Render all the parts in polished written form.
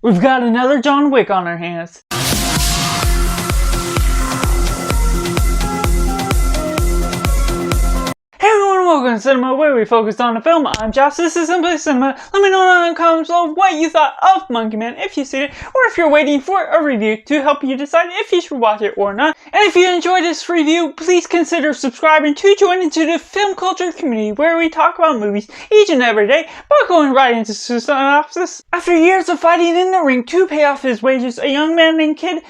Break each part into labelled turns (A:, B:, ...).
A: We've got another John Wick on our hands. Hey everyone, welcome to Cinema, where we focus on the film. I'm Josh, this is Simply Cinema. Let me know in the comments below what you thought of Monkey Man, if you've seen it, or if you're waiting for a review to help you decide if you should watch it or not. And if you enjoyed this review, please consider subscribing to join into the film culture community, where we talk about movies each and every day. But going right into the synopsis. After years of fighting in the ring to pay off his wages, a young man named Kid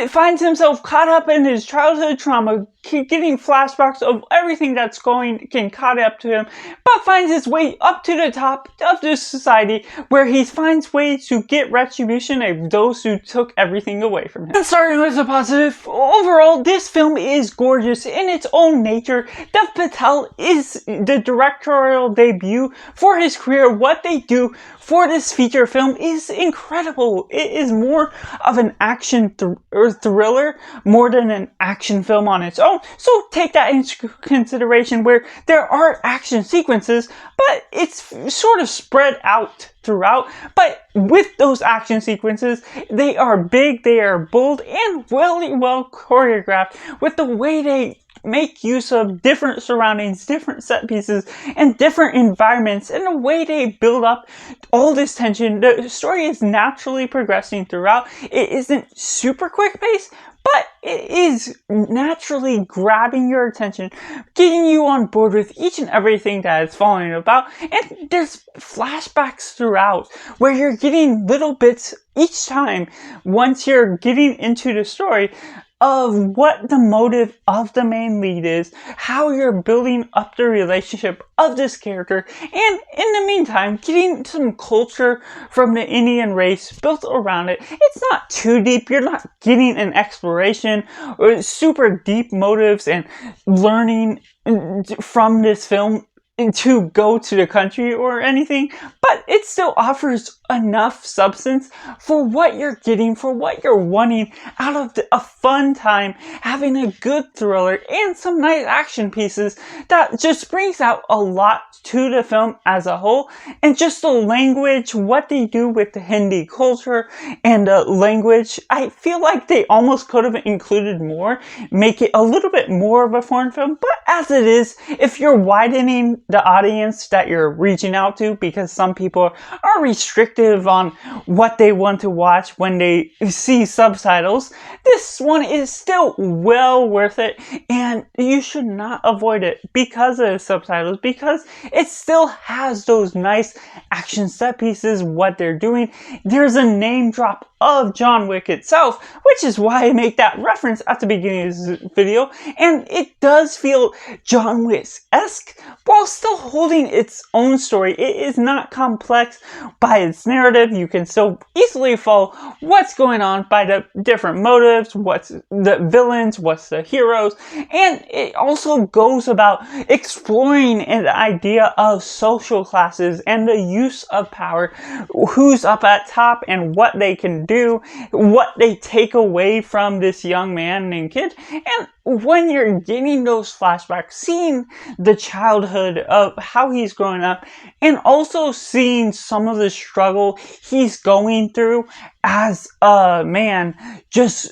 A: finds himself caught up in his childhood trauma, getting flashbacks of everything that's getting caught up to him, but finds his way up to the top of this society, where he finds ways to get retribution of those who took everything away from him. And starting with the positive, overall, this film is gorgeous in its own nature. Dev Patel is the directorial debut for his career. What they do for this feature film is incredible. It is more of an action thriller more than an action film on its own. So take that into consideration, where there are action sequences, but it's sort of spread out throughout. But with those action sequences, they are big, they are bold, and really well choreographed with the way they make use of different surroundings, different set pieces, and different environments, and the way they build up all this tension. The story is naturally progressing throughout. It isn't super quick paced, but it is naturally grabbing your attention, getting you on board with each and everything that it's falling about. And there's flashbacks throughout, where you're getting little bits each time, once you're getting into the story, of what the motive of the main lead is, how you're building up the relationship of this character, and in the meantime, getting some culture from the Indian race built around it. It's not too deep. You're not getting an exploration or super deep motives and learning from this film to go to the country or anything, but it still offers enough substance for what you're getting, for what you're wanting out of a fun time, having a good thriller and some nice action pieces that just brings out a lot to the film as a whole. And just the language, what they do with the Hindi culture and the language, I feel like they almost could have included more, make it a little bit more of a foreign film. But as it is, if you're widening the audience that you're reaching out to, because some people are restrictive on what they want to watch when they see subtitles, this one is still well worth it, and you should not avoid it because of the subtitles, because it still has those nice action set pieces, what they're doing. There's a name drop of John Wick itself, which is why I make that reference at the beginning of this video, and it does feel John Wick-esque while still holding its own story. It is not complex by its narrative. You can still easily follow what's going on by the different motives, what's the villains, what's the heroes, and it also goes about exploring the idea of social classes and the use of power, who's up at top and what they can do, what they take away from this young man named Kid. And when you're getting those flashbacks, seeing the childhood of how he's growing up, and also seeing some of the struggle he's going through as a man, just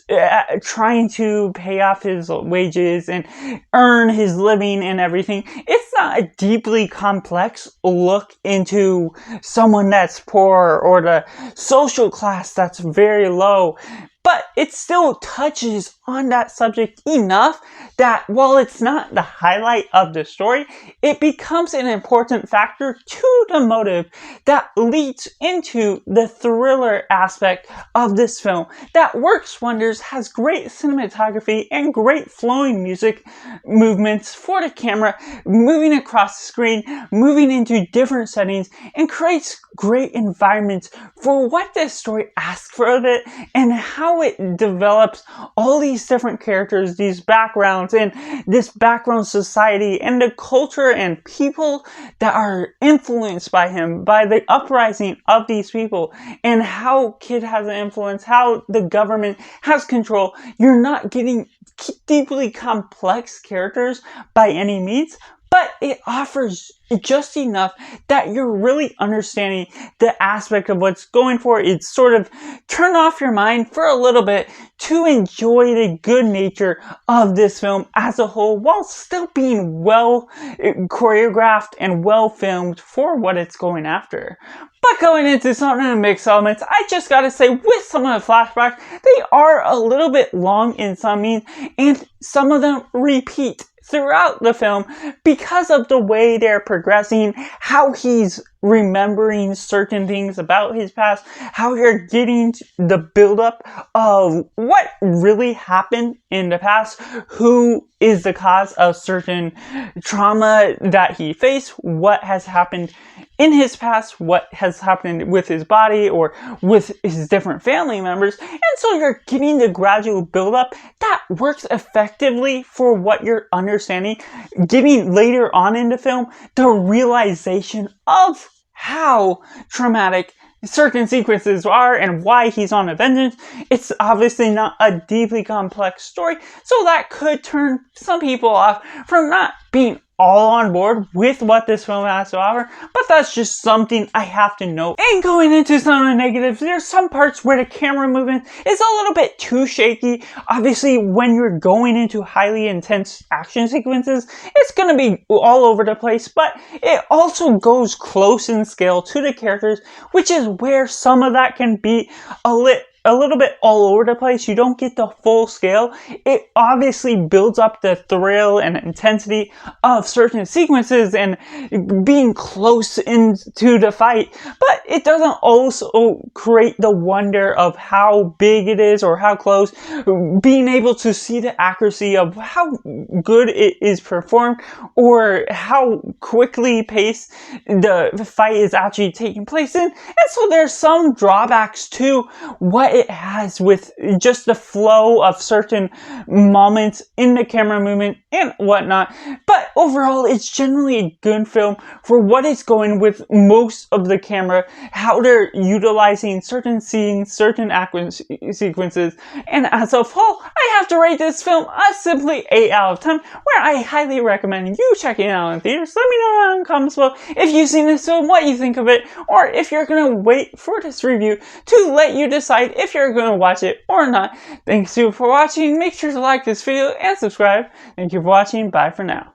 A: trying to pay off his wages and earn his living and everything. It's not a deeply complex look into someone that's poor or the social class that's very low, but it still touches on that subject enough that while it's not the highlight of the story, it becomes an important factor to the motive that leads into the thriller aspect of this film that works wonders, has great cinematography and great flowing music movements for the camera, moving across the screen, moving into different settings, and creates great environments for what this story asks of it, and how it develops all these different characters, these backgrounds, and this background society, and the culture and people that are influenced by him, by the uprising of these people, and how Kid has an influence, how the government has control. You're not getting deeply complex characters by any means, but it offers just enough that you're really understanding the aspect of what's going for. It's sort of turn off your mind for a little bit to enjoy the good nature of this film as a whole, while still being well choreographed and well filmed for what it's going after. But going into some of the mixed elements, I just gotta say, with some of the flashbacks, they are a little bit long in some means, and some of them repeat throughout the film because of the way they're progressing, how he's remembering certain things about his past, how you're getting the buildup of what really happened in the past, who is the cause of certain trauma that he faced, what has happened in his past, what has happened with his body or with his different family members. And so you're getting the gradual buildup that works effectively for what you're understanding, giving later on in the film the realization of how traumatic certain sequences are and why he's on a vengeance. It's obviously not a deeply complex story, so that could turn some people off from not being all on board with what this film has to offer, but that's just something I have to note. And going into some of the negatives, there's some parts where the camera movement is a little bit too shaky. Obviously, when you're going into highly intense action sequences, it's gonna be all over the place, but it also goes close in scale to the characters, which is where some of that can be a little bit all over the place. You don't get the full scale. It obviously builds up the thrill and intensity of certain sequences and being close into the fight, but it doesn't also create the wonder of how big it is or how close, being able to see the accuracy of how good it is performed or how quickly paced the fight is actually taking place in. And so there's some drawbacks to what it has with just the flow of certain moments in the camera movement and whatnot. But overall, it's generally a good film for what it's going with most of the camera, how they're utilizing certain scenes, certain action sequences, and as a whole, I have to rate this film a simply 8 out of 10, where I highly recommend you checking it out in theaters. Let me know down in the comments below if you've seen this film, what you think of it, or if you're gonna wait for this review to let you decide if you're gonna watch it or not. Thanks you for watching. Make sure to like this video and subscribe. Thank you for watching. Bye for now.